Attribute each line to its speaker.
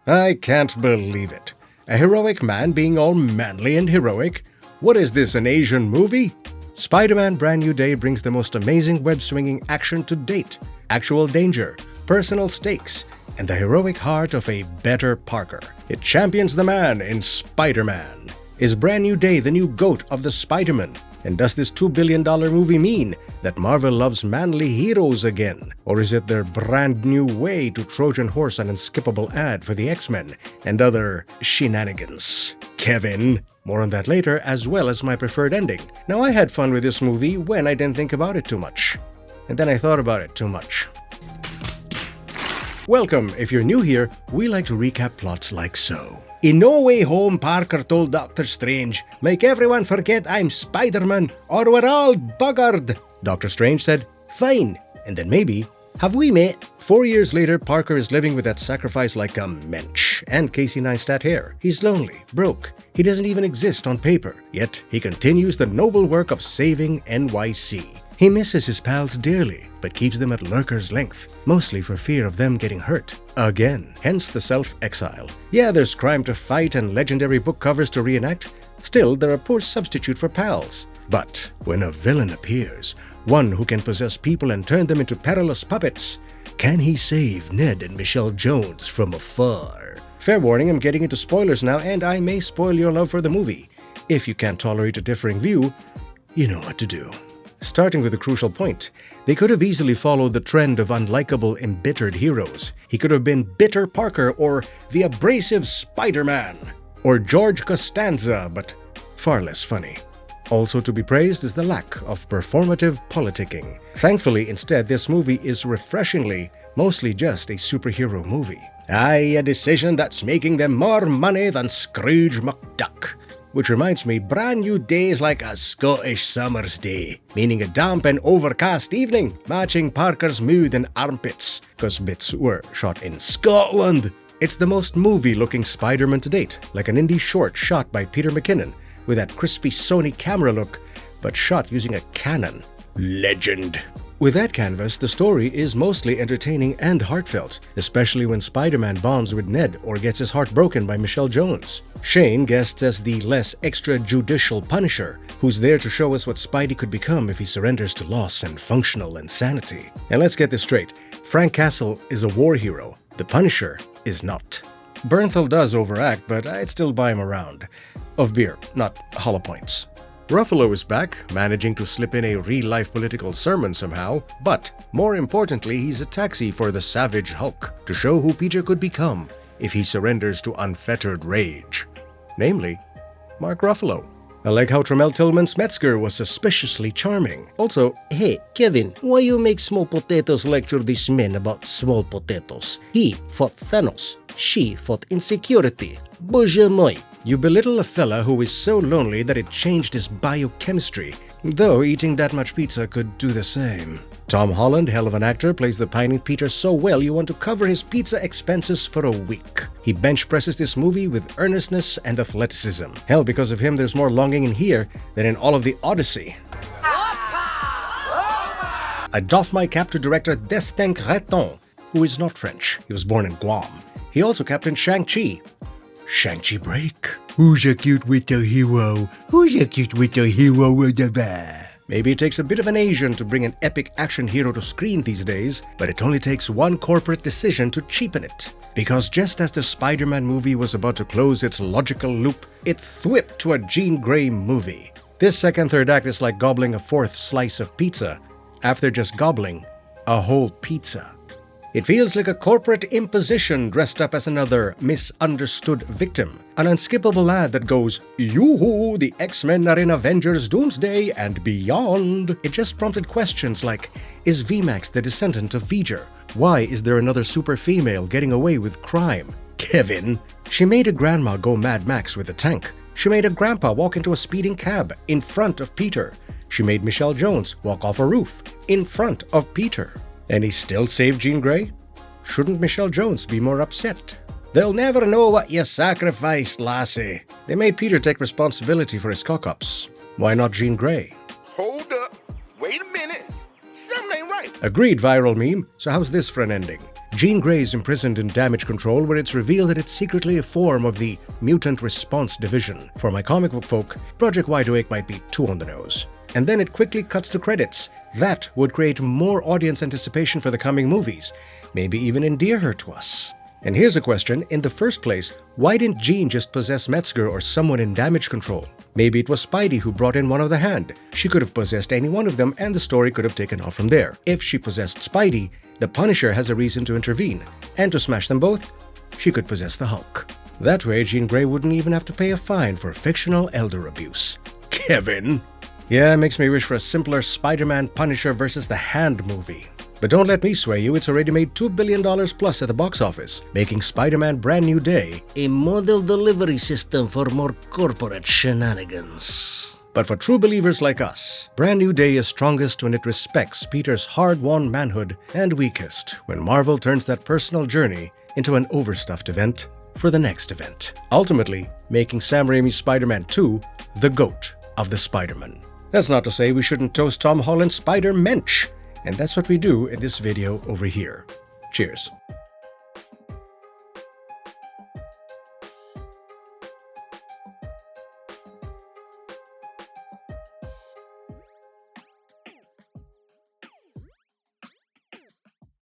Speaker 1: I can't believe it. A heroic man being all manly and heroic? What is this, an Asian movie? Spider-Man Brand New Day brings the most amazing web-swinging action to date, actual danger, personal stakes, and the heroic heart of a better Parker. It champions the man in Spider-Man. Is Brand New Day the new GOAT of the Spider-Man? And does this $2 billion movie mean that Marvel loves manly heroes again? Or is it their brand new way to Trojan horse an unskippable ad for the X-Men and other shenanigans? Kevin. More on that later, as well as my preferred ending. Now, I had fun with this movie when I didn't think about it too much. And then I thought about it too much. Welcome. If you're new here, we like to recap plots like so. In No Way Home, Parker told Dr. Strange, "Make everyone forget I'm Spider-Man or we're all buggered." Dr. Strange said, "Fine." And then maybe, "Have we met?" 4 years later, Parker is living with that sacrifice like a mensch and Casey Neistat hair. He's lonely, broke. He doesn't even exist on paper. Yet, he continues the noble work of saving NYC. He misses his pals dearly, but keeps them at lurker's length, mostly for fear of them getting hurt. Again, hence the self-exile. Yeah, there's crime to fight and legendary book covers to reenact. Still, they're a poor substitute for pals. But when a villain appears, one who can possess people and turn them into perilous puppets, can he save Ned and Michelle Jones from afar? Fair warning, I'm getting into spoilers now, and I may spoil your love for the movie. If you can't tolerate a differing view, you know what to do. Starting with a crucial point, they could have easily followed the trend of unlikable, embittered heroes. He could have been Bitter Parker or the Abrasive Spider-Man or George Costanza, but far less funny. Also to be praised is the lack of performative politicking. Thankfully, instead, this movie is refreshingly, mostly just a superhero movie. Aye, a decision that's making them more money than Scrooge McDuck. Which reminds me, Brand New Day is like a Scottish summer's day, meaning a damp and overcast evening, matching Parker's mood and armpits, because bits were shot in Scotland. It's the most movie-looking Spider-Man to date, like an indie short shot by Peter McKinnon, with that crispy Sony camera look, but shot using a Canon. Legend. With that canvas, the story is mostly entertaining and heartfelt, especially when Spider-Man bonds with Ned or gets his heart broken by Michelle Jones. Shane guests as the less extrajudicial Punisher, who's there to show us what Spidey could become if he surrenders to loss and functional insanity. And let's get this straight, Frank Castle is a war hero, the Punisher is not. Bernthal does overact, but I'd still buy him around. Of beer, not hollow points. Ruffalo is back, managing to slip in a real-life political sermon somehow, but more importantly, he's a taxi for the Savage Hulk to show who Peter could become if he surrenders to unfettered rage. Namely, Mark Ruffalo. I like how Tremel Tillman's Metzger was suspiciously charming. Also, "Hey, Kevin, why you make Small Potatoes lecture these men about small potatoes? He fought Thanos. She fought insecurity. Bourgeois. You belittle a fella who is so lonely that it changed his biochemistry, though eating that much pizza could do the same." Tom Holland, hell of an actor, plays the pining Peter so well you want to cover his pizza expenses for a week. He bench presses this movie with earnestness and athleticism. Hell, because of him there's more longing in here than in all of the Odyssey. I doff my cap to director Destin Creton, who is not French. He was born in Guam. He also captained Shang-Chi. Shang-Chi break. Who's a cute little hero? Who's a cute little hero with the bear? Maybe it takes a bit of an Asian to bring an epic action hero to screen these days, but it only takes one corporate decision to cheapen it. Because just as the Spider-Man movie was about to close its logical loop, it thwipped to a Jean Grey movie. This second third act is like gobbling a fourth slice of pizza, after just gobbling a whole pizza. It feels like a corporate imposition dressed up as another misunderstood victim. An unskippable ad that goes, "Yoo-hoo, the X-Men are in Avengers Doomsday and beyond." It just prompted questions like, is VMAX the descendant of V'ger? Why is there another super female getting away with crime? Kevin. She made a grandma go Mad Max with a tank. She made a grandpa walk into a speeding cab in front of Peter. She made Michelle Jones walk off a roof in front of Peter. And he still saved Jean Grey? Shouldn't Michelle Jones be more upset? They'll never know what you sacrificed, lassie. They made Peter take responsibility for his cock-ups. Why not Jean Grey?
Speaker 2: Hold up. Wait a minute. Something ain't right.
Speaker 1: Agreed, viral meme. So how's this for an ending? Jean Grey is imprisoned in damage control, where it's revealed that it's secretly a form of the Mutant Response Division. For my comic book folk, Project Wide Awake might be too on the nose. And then it quickly cuts to credits. That would create more audience anticipation for the coming movies, maybe even endear her to us. And here's a question: in the first place, why didn't Jean just possess Metzger or someone in damage control? Maybe it was Spidey who brought in one of the Hand. She could have possessed any one of them and the story could have taken off from there. If she possessed Spidey, the Punisher has a reason to intervene. And to smash them both, she could possess the Hulk. That way, Jean Grey wouldn't even have to pay a fine for fictional elder abuse. Kevin! Yeah, it makes me wish for a simpler Spider-Man Punisher versus the Hand movie. But don't let me sway you, it's already made $2 billion plus at the box office, making Spider-Man Brand New Day a model delivery system for more corporate shenanigans. But for true believers like us, Brand New Day is strongest when it respects Peter's hard-won manhood, and weakest when Marvel turns that personal journey into an overstuffed event for the next event, ultimately making Sam Raimi's Spider-Man 2 the GOAT of the Spider-Man. That's not to say we shouldn't toast Tom Holland's Spider-Mensch. And that's what we do in this video over here. Cheers.